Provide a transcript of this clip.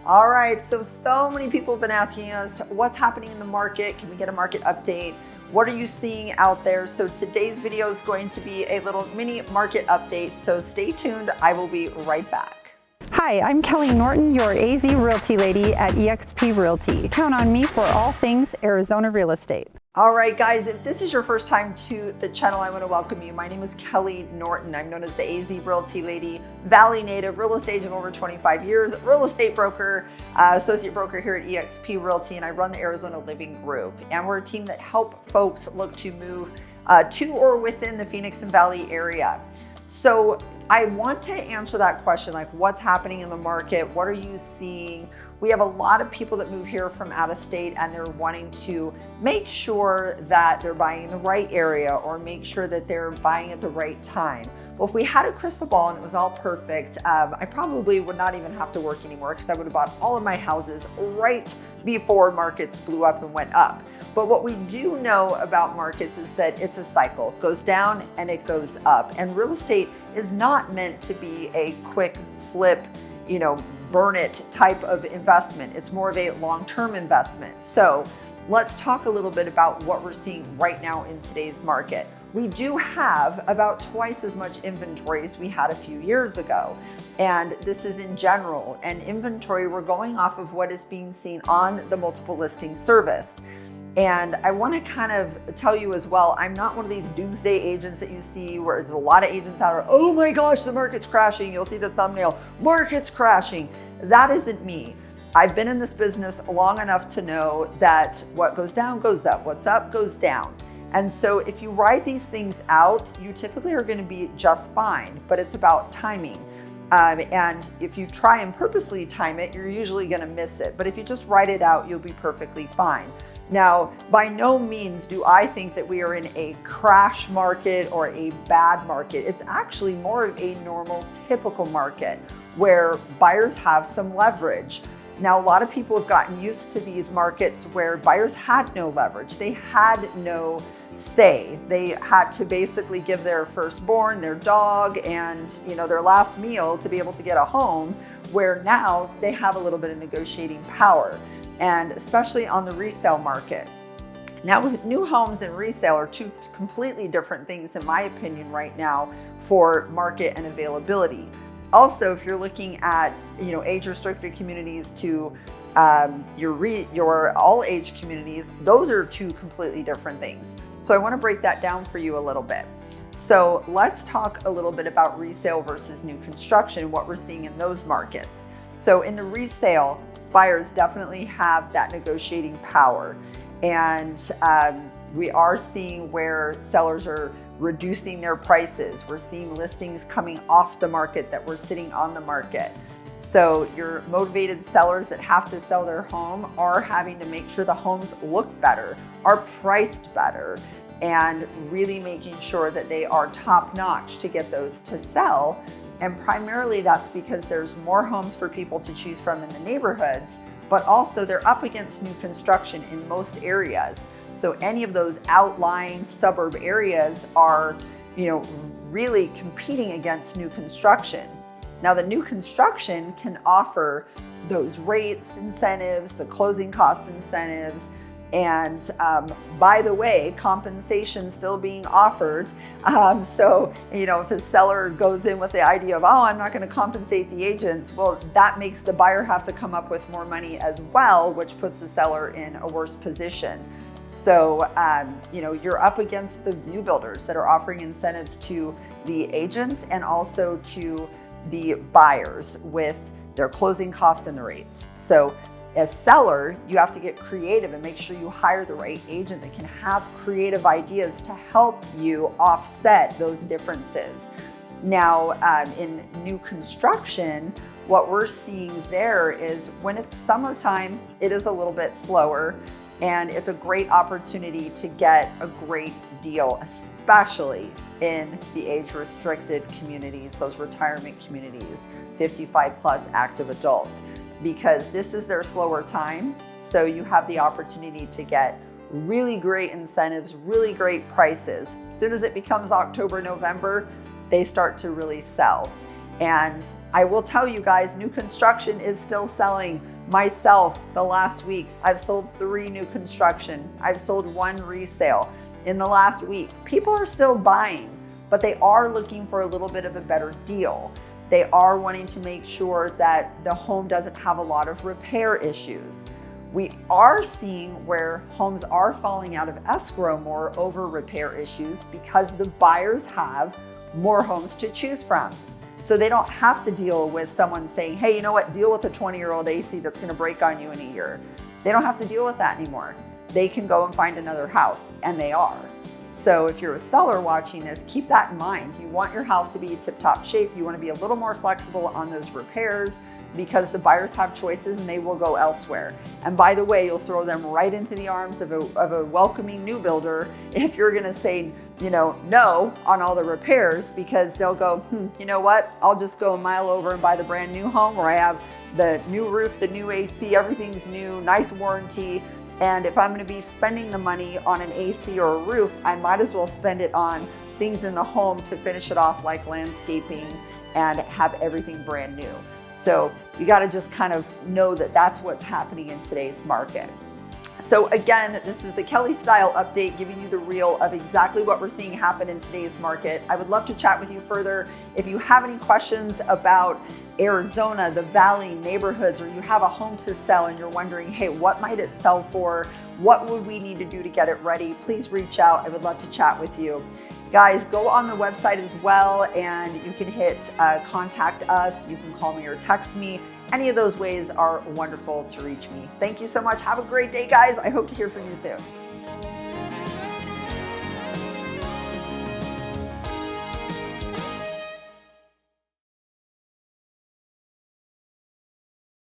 All right, so many people have been asking us what's happening in the market. Can we get a market update? What are you seeing out there? So today's video is going to be a little mini market update. So stay tuned. I will be right back. Hi, I'm Kelly Norton, your AZ Realty lady at eXp Realty. Count on me for all things Arizona real estate. All right, guys, if this is your first time to the channel, I want to welcome you. My name is Kelly Norton. I'm known as the AZ Realty lady, Valley native, real estate agent over 25 years, real estate broker, associate broker here at eXp Realty, and I run the Arizona Living Group. And we're a team that help folks look to move to or within the Phoenix and Valley area. So I want to answer that question, like what's happening in the market? What are you seeing? We have a lot of people that move here from out of state and they're wanting to make sure that they're buying in the right area or make sure that they're buying at the right time. Well, if we had a crystal ball and it was all perfect, I probably would not even have to work anymore because I would have bought all of my houses right before markets blew up and went up. But what we do know about markets is that it's a cycle. It goes down and it goes up. And real estate is not meant to be a quick flip, burn it type of investment. It's more of a long-term investment. So let's talk a little bit about what we're seeing right now in today's market. We do have about twice as much inventory as we had a few years ago. And this is in general. And inventory, we're going off of what is being seen on the multiple listing service. And I want to kind of tell you as well, I'm not one of these doomsday agents that you see where there's a lot of agents out there, oh my gosh, the market's crashing. You'll see the thumbnail, market's crashing. That isn't me. I've been in this business long enough to know that what goes down goes up, what's up goes down. And so if you write these things out, you typically are going to be just fine, but it's about timing. And if you try and purposely time it, you're usually going to miss it. But if you just write it out, you'll be perfectly fine. Now, by no means do I think that we are in a crash market or a bad market. It's actually more of a normal, typical market where buyers have some leverage. Now, a lot of people have gotten used to these markets where buyers had no leverage. They had no say. They had to basically give their firstborn, their dog, and their last meal to be able to get a home, where now they have a little bit of negotiating power. And especially on the resale market. Now, with new homes and resale are two completely different things, in my opinion, right now for market and availability. Also, if you're looking at age-restricted communities to your all-age communities, those are two completely different things. So I want to break that down for you a little bit. So let's talk a little bit about resale versus new construction, what we're seeing in those markets. So in the resale, buyers definitely have that negotiating power. And we are seeing where sellers are reducing their prices. We're seeing listings coming off the market that were sitting on the market. So your motivated sellers that have to sell their home are having to make sure the homes look better, are priced better, and really making sure that they are top notch to get those to sell. And primarily that's because there's more homes for people to choose from in the neighborhoods, but also they're up against new construction in most areas. So any of those outlying suburb areas are, really competing against new construction. Now the new construction can offer those rates incentives, the closing cost incentives, and by the way, compensation still being offered. So, if a seller goes in with the idea of, I'm not going to compensate the agents, well, that makes the buyer have to come up with more money as well, which puts the seller in a worse position. So, you're up against the new builders that are offering incentives to the agents and also to the buyers with their closing costs and the rates. So, as seller, you have to get creative and make sure you hire the right agent that can have creative ideas to help you offset those differences. Now, in new construction, what we're seeing there is when it's summertime, it is a little bit slower, and it's a great opportunity to get a great deal, especially in the age-restricted communities, those retirement communities, 55 plus active adults, because this is their slower time. So you have the opportunity to get really great incentives, really great prices. As soon as it becomes October, November, they start to really sell. And I will tell you guys, new construction is still selling. Myself, the last week, I've sold 3 new construction. I've sold 1 resale in the last week. People are still buying, but they are looking for a little bit of a better deal. They are wanting to make sure that the home doesn't have a lot of repair issues. We are seeing where homes are falling out of escrow more over repair issues because the buyers have more homes to choose from. So they don't have to deal with someone saying, hey, you know what, deal with a 20-year-old AC that's gonna break on you in a year. They don't have to deal with that anymore. They can go and find another house, and they are. So if you're a seller watching this, keep that in mind. You want your house to be tip-top shape. You want to be a little more flexible on those repairs because the buyers have choices and they will go elsewhere. And by the way, you'll throw them right into the arms of a welcoming new builder if you're going to say, you know, no on all the repairs, because they'll go, you know what, I'll just go a mile over and buy the brand new home where I have the new roof, the new AC, everything's new, nice warranty. And if I'm going to be spending the money on an AC or a roof, I might as well spend it on things in the home to finish it off, like landscaping, and have everything brand new. So you got to just kind of know that that's what's happening in today's market. So again, this is the Kelley Style Update, giving you the reel of exactly what we're seeing happen in today's market. I would love to chat with you further. If you have any questions about Arizona, the Valley neighborhoods, or you have a home to sell and you're wondering, hey, what might it sell for? What would we need to do to get it ready? Please reach out. I would love to chat with you. Guys, go on the website as well, and you can hit contact us. You can call me or text me. Any of those ways are wonderful to reach me. Thank you so much. Have a great day, guys. I hope to hear from you soon.